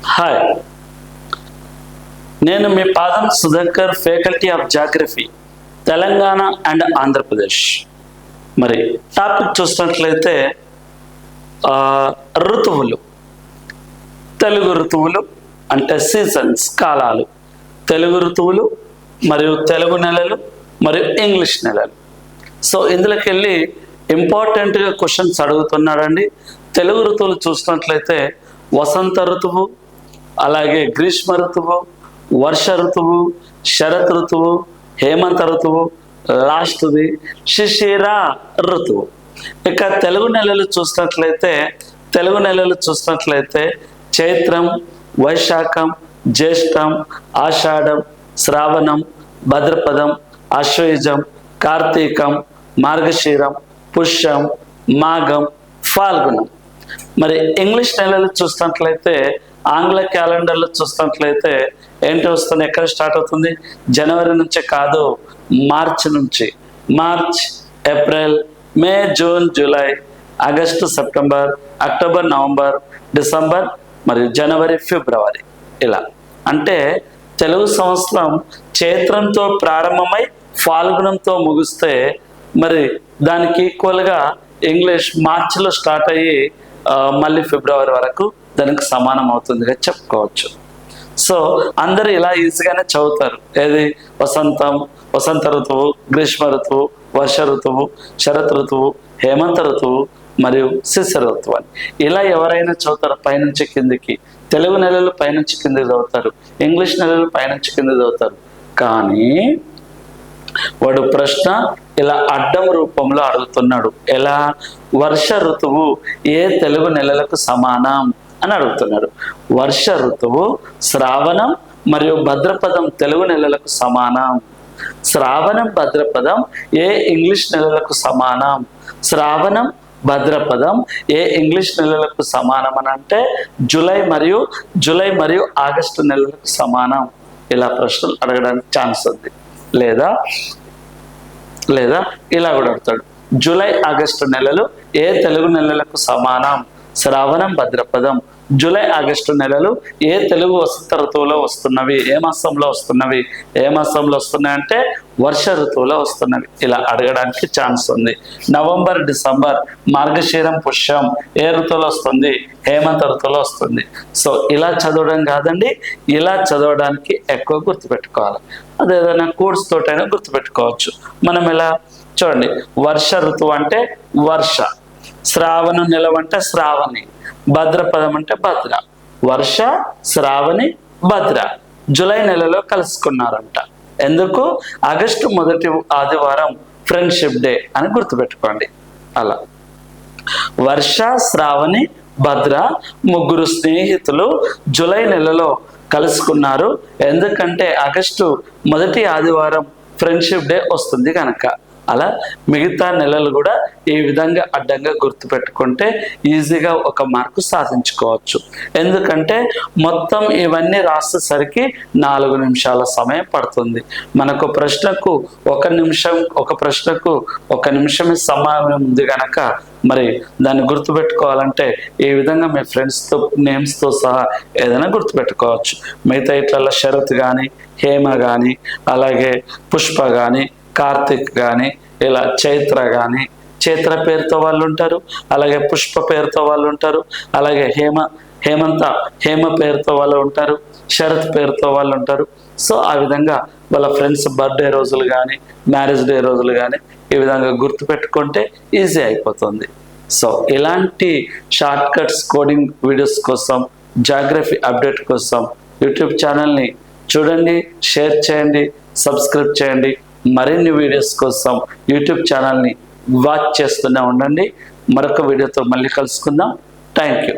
Hi, నేను మీ పాదం Sudhakar, faculty of geography, Telangana and Andhra Pradesh. మరి టాపిక్ చూసినట్లయితే ఋతువులు, తెలుగు ఋతువులు అంటే సీజన్స్, కాలాలు, తెలుగు ఋతువులు మరియు తెలుగు నెలలు మరియు ఇంగ్లీష్ నెలలు. సో ఇందులోకి వెళ్ళి ఇంపార్టెంట్గా క్వశ్చన్స్ అడుగుతున్నాడండి. తెలుగు ఋతువులు చూసినట్లయితే వసంత ఋతువు, అలాగే గ్రీష్మ ఋతువు, వర్ష ఋతువు, శరత్ ఋతువు, హేమంత ఋతువు, లాస్ట్ది శిశిర ఋతువు. ఇక తెలుగు నెలలు చూసినట్లయితే చైత్రం, వైశాఖం, జ్యేష్టం, ఆషాఢం, శ్రావణం, భద్రపదం, ఆశ్వయుజం, కార్తీకం, మార్గశీరం, పుష్యం, మాఘం, ఫాల్గుణం. మరి ఇంగ్లీష్ నెలలు చూసినట్లయితే ఆంగ్ల క్యాలెండర్లో చూసినట్లయితే ఏంటి వస్తుంది, ఎక్కడ స్టార్ట్ అవుతుంది? జనవరి నుంచి కాదు, మార్చి నుంచి. March, April, May, June, July, August, September, October, November, December మరియు జనవరి, ఫిబ్రవరి. ఇలా అంటే తెలుగు సంవత్సరం చైత్రంతో ప్రారంభమై ఫాల్గుణంతో ముగిస్తే మరి దానికి ఈక్వల్గా ఇంగ్లీష్ మార్చిలో స్టార్ట్ అయ్యి మళ్ళీ ఫిబ్రవరి వరకు దానికి సమానం అవుతుందిగా చెప్పుకోవచ్చు. సో అందరూ ఇలా ఈజీగానే చదువుతారు. ఏది? వసంత ఋతువు, గ్రీష్మ ఋతువు, వర్ష ఋతువు, శరత్ ఋతువు, హేమంత ఋతువు మరియు శిశిర ఋతువు అని. ఇలా ఎవరైనా చదువుతారు పైనుంచి కిందికి. తెలుగు నెలలు పైనుంచి కిందికి చదువుతారు, ఇంగ్లీష్ నెలలు పైనుంచి కిందికి చదువుతారు. కానీ వాడు ప్రశ్న ఇలా అడ్డం రూపంలో అడుగుతున్నాడు. ఎలా? వర్ష ఋతువు ఏ తెలుగు నెలలకు సమానం అని అడుగుతున్నాడు. వర్ష ఋతువు శ్రావణం మరియు భద్రపదం తెలుగు నెలలకు సమానం. శ్రావణం, భద్రపదం ఏ ఇంగ్లీష్ నెలలకు సమానం? శ్రావణం, భద్రపదం ఏ ఇంగ్లీష్ నెలలకు సమానం అని అంటే జూలై మరియు ఆగస్టు నెలలకు సమానం. ఇలా ప్రశ్నలు అడగడానికి ఛాన్స్ ఉంది. లేదా ఇలా కూడా అడుగుతాడు. జూలై, ఆగస్టు నెలలు ఏ తెలుగు నెలలకు సమానం? శ్రావణం, భద్రపదం. జూలై, ఆగస్టు నెలలు ఏ తెలుగు వసంత ఋతువులో వస్తున్నవి? ఏ మాసంలో వస్తున్నవి? ఏ మాసంలో వస్తున్నాయంటే వర్ష ఋతువులో వస్తున్నవి. ఇలా అడగడానికి ఛాన్స్ ఉంది. నవంబర్, డిసెంబర్, మార్గశీరం, పుష్యం ఏ ఋతువులో వస్తుంది? హేమంత ఋతువులో వస్తుంది. సో ఇలా చదవడం కాదండి, ఇలా చదవడానికి ఎక్కువ గుర్తుపెట్టుకోవాలి. అదేదైనా కోర్స్ తోటైనా గుర్తుపెట్టుకోవచ్చు. మనం ఇలా చూడండి, వర్ష ఋతువు అంటే వర్ష, శ్రావణ నెల అంటే శ్రావణి, భద్రపదం అంటే భద్ర. వర్ష, శ్రావణి, భద్ర జూలై నెలలో కలుసుకున్నారంట. ఎందుకు? ఆగస్టు మొదటి ఆదివారం ఫ్రెండ్షిప్ డే అని గుర్తుపెట్టుకోండి. అలా వర్ష, శ్రావణి, భద్ర ముగ్గురు స్నేహితులు జూలై నెలలో కలుసుకున్నారు. ఎందుకంటే ఆగస్టు మొదటి ఆదివారం ఫ్రెండ్షిప్ డే వస్తుంది కనుక. అలా మిగతా నెలలు కూడా ఈ విధంగా అడ్డంగా గుర్తుపెట్టుకుంటే ఈజీగా ఒక మార్కు సాధించుకోవచ్చు. ఎందుకంటే మొత్తం ఇవన్నీ రాసేసరికి 4 నిమిషాల సమయం పడుతుంది. మనకు ప్రశ్నకు ఒక నిమిషమే సమయం ఉంది కనుక మరి దాన్ని గుర్తుపెట్టుకోవాలంటే ఈ విధంగా మీ ఫ్రెండ్స్తో నేమ్స్తో సహా ఏదైనా గుర్తుపెట్టుకోవచ్చు. మిగతా ఇట్లలో శరత్ కానీ, హేమ కానీ, అలాగే పుష్ప కానీ, కార్తిక్ కానీ, ఇలా చైత్ర కానీ, చైత్ర పేరుతో వాళ్ళు ఉంటారు, అలాగే పుష్ప పేరుతో వాళ్ళు ఉంటారు, అలాగే హేమ పేరుతో వాళ్ళు ఉంటారు, శరత్ పేరుతో వాళ్ళు ఉంటారు. సో ఆ విధంగా వాళ్ళ ఫ్రెండ్స్ బర్త్డే రోజులు కానీ, మ్యారేజ్ డే రోజులు కానీ ఈ విధంగా గుర్తుపెట్టుకుంటే ఈజీ అయిపోతుంది. సో ఇలాంటి షార్ట్ కట్స్ కోడింగ్ వీడియోస్ కోసం, జాగ్రఫీ అప్డేట్ కోసం యూట్యూబ్ ఛానల్ని చూడండి, షేర్ చేయండి, సబ్స్క్రైబ్ చేయండి. మరిన్ని వీడియోస్ కోసం యూట్యూబ్ ఛానల్ని వాచ్ చేస్తూనే ఉండండి. మరొక వీడియోతో మళ్ళీ కలుసుకుందాం. Thank you.